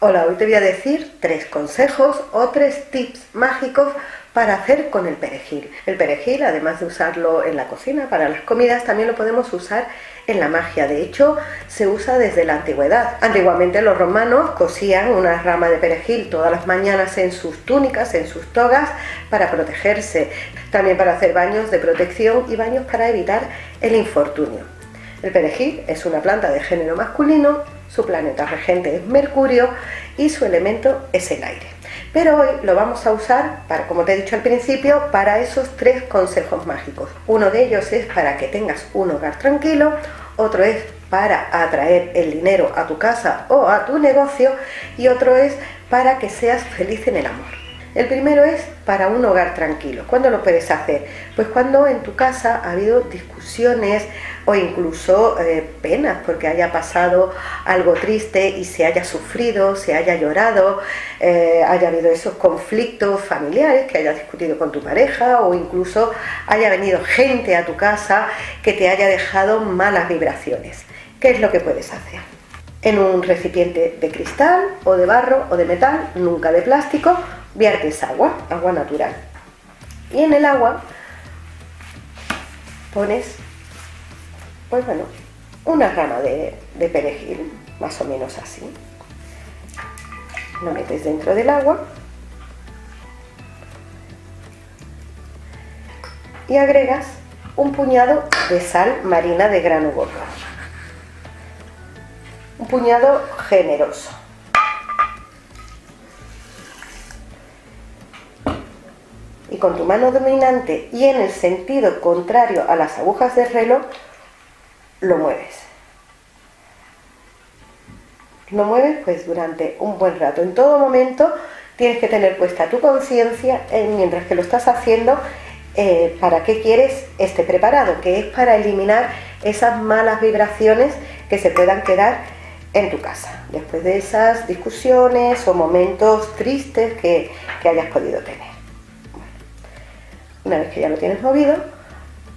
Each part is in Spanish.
Hola, hoy te voy a decir 3 consejos o 3 tips mágicos para hacer con el perejil. El perejil, además de usarlo en la cocina para las comidas, también lo podemos usar en la magia. De hecho, se usa desde la antigüedad. Antiguamente los romanos cosían una rama de perejil todas las mañanas en sus túnicas, en sus togas, para protegerse. También para hacer baños de protección y baños para evitar el infortunio. El perejil es una planta de género masculino, su planeta regente es Mercurio y su elemento es el aire. Pero hoy lo vamos a usar, como te he dicho al principio, para esos 3 consejos mágicos. Uno de ellos es para que tengas un hogar tranquilo, otro es para atraer el dinero a tu casa o a tu negocio y otro es para que seas feliz en el amor. El primero es para un hogar tranquilo. ¿Cuándo lo puedes hacer? Pues cuando en tu casa ha habido discusiones o incluso penas porque haya pasado algo triste y se haya sufrido, se haya llorado, haya habido esos conflictos familiares, que hayas discutido con tu pareja o incluso haya venido gente a tu casa que te haya dejado malas vibraciones. ¿Qué es lo que puedes hacer? En un recipiente de cristal o de barro o de metal, nunca de plástico, viertes agua natural. Y en el agua pones, una rama de perejil, más o menos así. Lo metes dentro del agua y agregas un puñado de sal marina de grano gordo. Un puñado generoso. Y con tu mano dominante y en el sentido contrario a las agujas del reloj, lo mueves. Lo mueves pues durante un buen rato. En todo momento tienes que tener puesta tu conciencia mientras que lo estás haciendo para qué quieres este preparado, que es para eliminar esas malas vibraciones que se puedan quedar en tu casa, después de esas discusiones o momentos tristes que hayas podido tener. Una vez que ya lo tienes movido,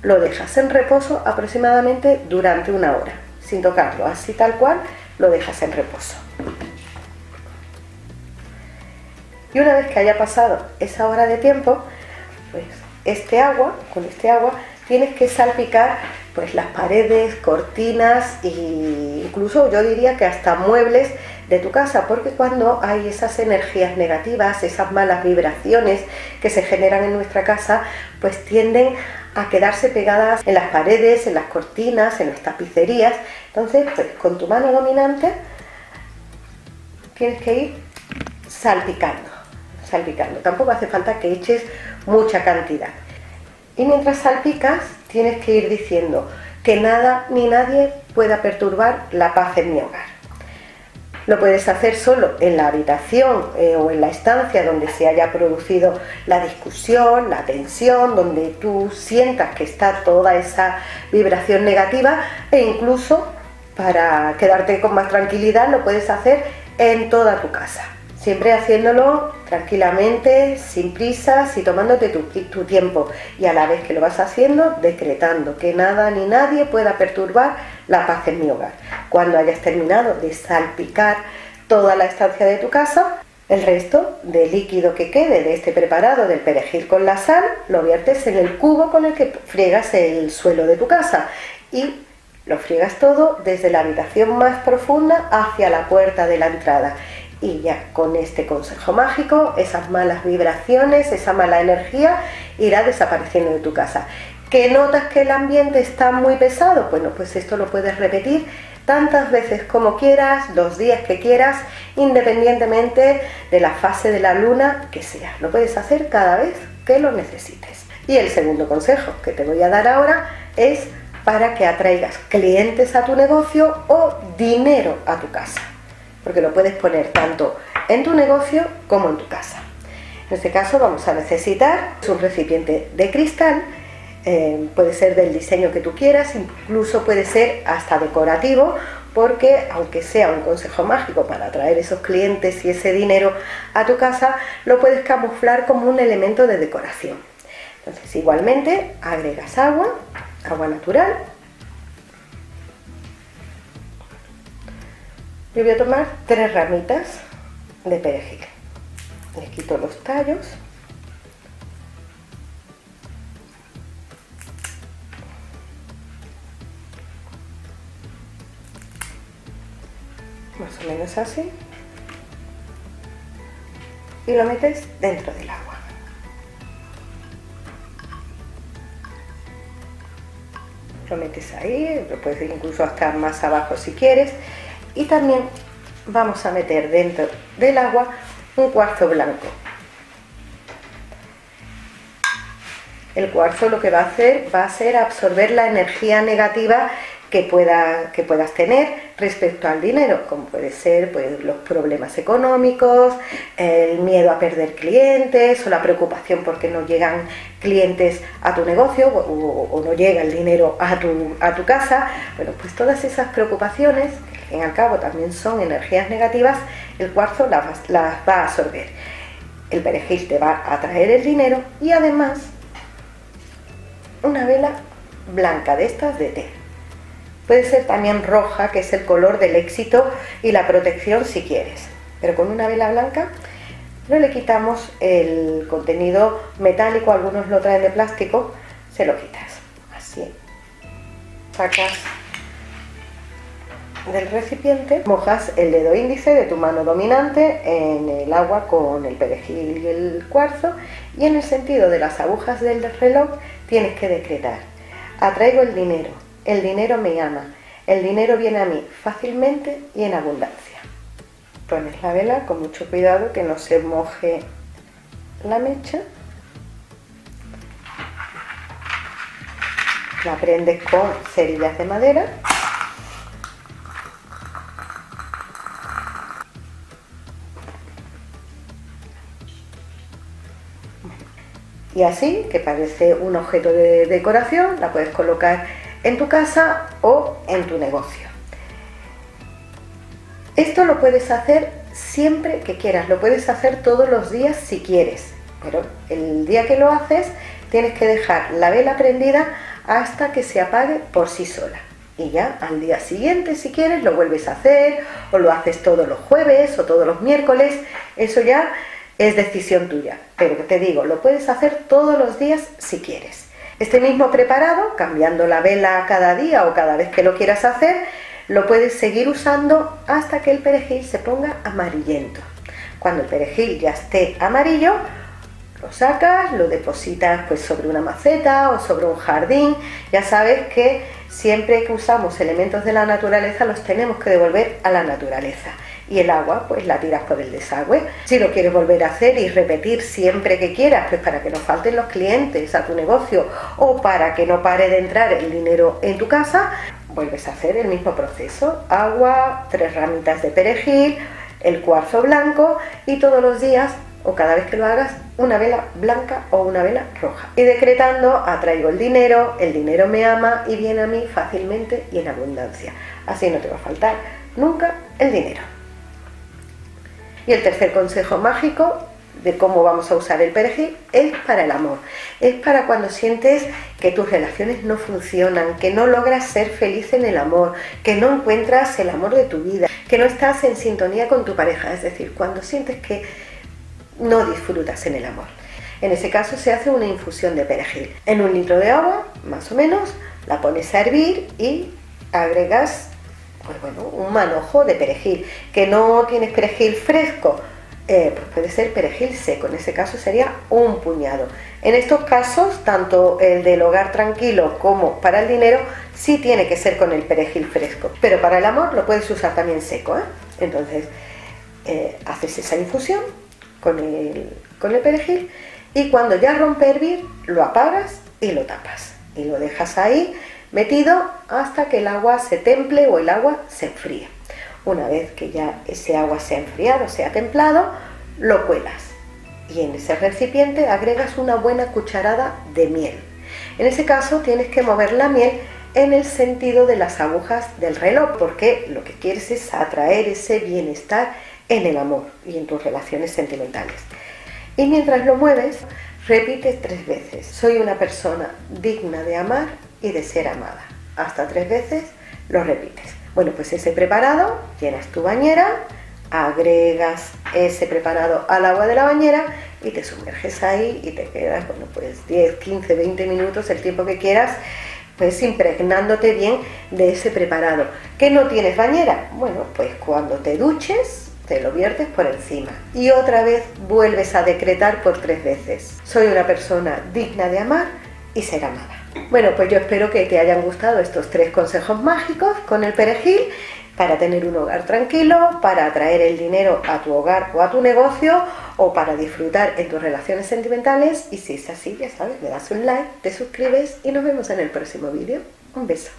lo dejas en reposo aproximadamente durante 1 hora, sin tocarlo, así tal cual lo dejas en reposo. Y una vez que haya pasado esa hora de tiempo, pues con este agua tienes que salpicar pues las paredes, cortinas e incluso yo diría que hasta muebles de tu casa, porque cuando hay esas energías negativas, esas malas vibraciones que se generan en nuestra casa, pues tienden a quedarse pegadas en las paredes, en las cortinas, en las tapicerías. Entonces, pues con tu mano dominante tienes que ir salpicando. Tampoco hace falta que eches mucha cantidad. Y mientras salpicas, tienes que ir diciendo que nada ni nadie pueda perturbar la paz en mi hogar. Lo puedes hacer solo en la habitación o en la estancia donde se haya producido la discusión, la tensión, donde tú sientas que está toda esa vibración negativa, e incluso para quedarte con más tranquilidad lo puedes hacer en toda tu casa. Siempre haciéndolo tranquilamente, sin prisas y tomándote tu tiempo. Y a la vez que lo vas haciendo, decretando que nada ni nadie pueda perturbar la paz en mi hogar. Cuando hayas terminado de salpicar toda la estancia de tu casa, el resto de líquido que quede de este preparado del perejil con la sal, lo viertes en el cubo con el que friegas el suelo de tu casa. Y lo friegas todo desde la habitación más profunda hacia la puerta de la entrada. Y ya con este consejo mágico, esas malas vibraciones, esa mala energía irá desapareciendo de tu casa. ¿Qué notas que el ambiente está muy pesado? Bueno, pues esto lo puedes repetir tantas veces como quieras, los días que quieras, independientemente de la fase de la luna que sea. Lo puedes hacer cada vez que lo necesites. Y el segundo consejo que te voy a dar ahora es para que atraigas clientes a tu negocio o dinero a tu casa, porque lo puedes poner tanto en tu negocio como en tu casa. En este caso vamos a necesitar un recipiente de cristal, puede ser del diseño que tú quieras, incluso puede ser hasta decorativo, porque aunque sea un consejo mágico para atraer esos clientes y ese dinero a tu casa, lo puedes camuflar como un elemento de decoración. Entonces igualmente agregas agua natural. Yo voy a tomar 3 ramitas de perejil. Le quito los tallos. Más o menos así. Y lo metes dentro del agua. Lo metes ahí, lo puedes incluso hasta más abajo si quieres. Y también vamos a meter dentro del agua un cuarzo blanco. El cuarzo lo que va a ser absorber la energía negativa que puedas tener respecto al dinero, como puede ser pues, los problemas económicos, el miedo a perder clientes o la preocupación porque no llegan clientes a tu negocio o no llega el dinero a tu casa. Bueno, pues todas esas preocupaciones, que al fin y al cabo también son energías negativas, el cuarzo las va a absorber. El perejil te va a traer el dinero y además una vela blanca de estas de té. Puede ser también roja, que es el color del éxito y la protección si quieres. Pero con una vela blanca no le quitamos el contenido metálico, algunos lo traen de plástico, se lo quitas. Así. Sacas del recipiente, mojas el dedo índice de tu mano dominante en el agua con el perejil y el cuarzo y en el sentido de las agujas del reloj tienes que decretar: atraigo el dinero me ama, el dinero viene a mí fácilmente y en abundancia. Pones la vela con mucho cuidado que no se moje la mecha. La prendes con cerillas de madera. Y así, que parece un objeto de decoración, la puedes colocar en tu casa o en tu negocio. Esto lo puedes hacer siempre que quieras, lo puedes hacer todos los días si quieres, pero el día que lo haces tienes que dejar la vela prendida hasta que se apague por sí sola. Y ya al día siguiente, si quieres, lo vuelves a hacer o lo haces todos los jueves o todos los miércoles, eso ya es decisión tuya, pero te digo, lo puedes hacer todos los días si quieres. Este mismo preparado, cambiando la vela cada día o cada vez que lo quieras hacer, lo puedes seguir usando hasta que el perejil se ponga amarillento. Cuando el perejil ya esté amarillo, lo sacas, lo depositas pues sobre una maceta o sobre un jardín. Ya sabes que siempre que usamos elementos de la naturaleza los tenemos que devolver a la naturaleza. Y el agua pues la tiras por el desagüe. Si lo quieres volver a hacer y repetir siempre que quieras, pues para que no falten los clientes a tu negocio o para que no pare de entrar el dinero en tu casa, vuelves a hacer el mismo proceso: agua, 3 ramitas de perejil, el cuarzo blanco y todos los días o cada vez que lo hagas una vela blanca o una vela roja. Y decretando: atraigo el dinero me ama y viene a mí fácilmente y en abundancia. Así no te va a faltar nunca el dinero. Y el tercer consejo mágico de cómo vamos a usar el perejil es para el amor. Es para cuando sientes que tus relaciones no funcionan, que no logras ser feliz en el amor, que no encuentras el amor de tu vida, que no estás en sintonía con tu pareja, es decir, cuando sientes que no disfrutas en el amor. En ese caso se hace una infusión de perejil. En 1 litro de agua, más o menos, la pones a hervir y agregas pues bueno, un manojo de perejil. Que no tienes perejil fresco, pues puede ser perejil seco, en ese caso sería un puñado. En estos casos, tanto el del hogar tranquilo como para el dinero, sí tiene que ser con el perejil fresco, pero para el amor lo puedes usar también seco, ¿eh? Entonces haces esa infusión con el perejil y cuando ya rompe a hervir lo apagas y lo tapas y lo dejas ahí metido hasta que el agua se temple o el agua se enfríe. Una vez que ya ese agua se ha enfriado, se ha templado, lo cuelas y en ese recipiente agregas una buena cucharada de miel. En ese caso tienes que mover la miel en el sentido de las agujas del reloj, porque lo que quieres es atraer ese bienestar en el amor y en tus relaciones sentimentales. Y mientras lo mueves, repite 3 veces: soy una persona digna de amar y de ser amada. Hasta 3 veces lo repites. Bueno, pues ese preparado, llenas tu bañera, agregas ese preparado al agua de la bañera y te sumerges ahí y te quedas, bueno, pues 10, 15, 20 minutos, el tiempo que quieras, pues impregnándote bien de ese preparado. ¿Que no tienes bañera? Bueno, pues cuando te duches, te lo viertes por encima y otra vez vuelves a decretar por 3 veces. Soy una persona digna de amar y ser amada. Bueno, pues yo espero que te hayan gustado estos 3 consejos mágicos con el perejil para tener un hogar tranquilo, para atraer el dinero a tu hogar o a tu negocio, o para disfrutar en tus relaciones sentimentales. Y si es así, ya sabes, me das un like, te suscribes y nos vemos en el próximo vídeo. Un beso.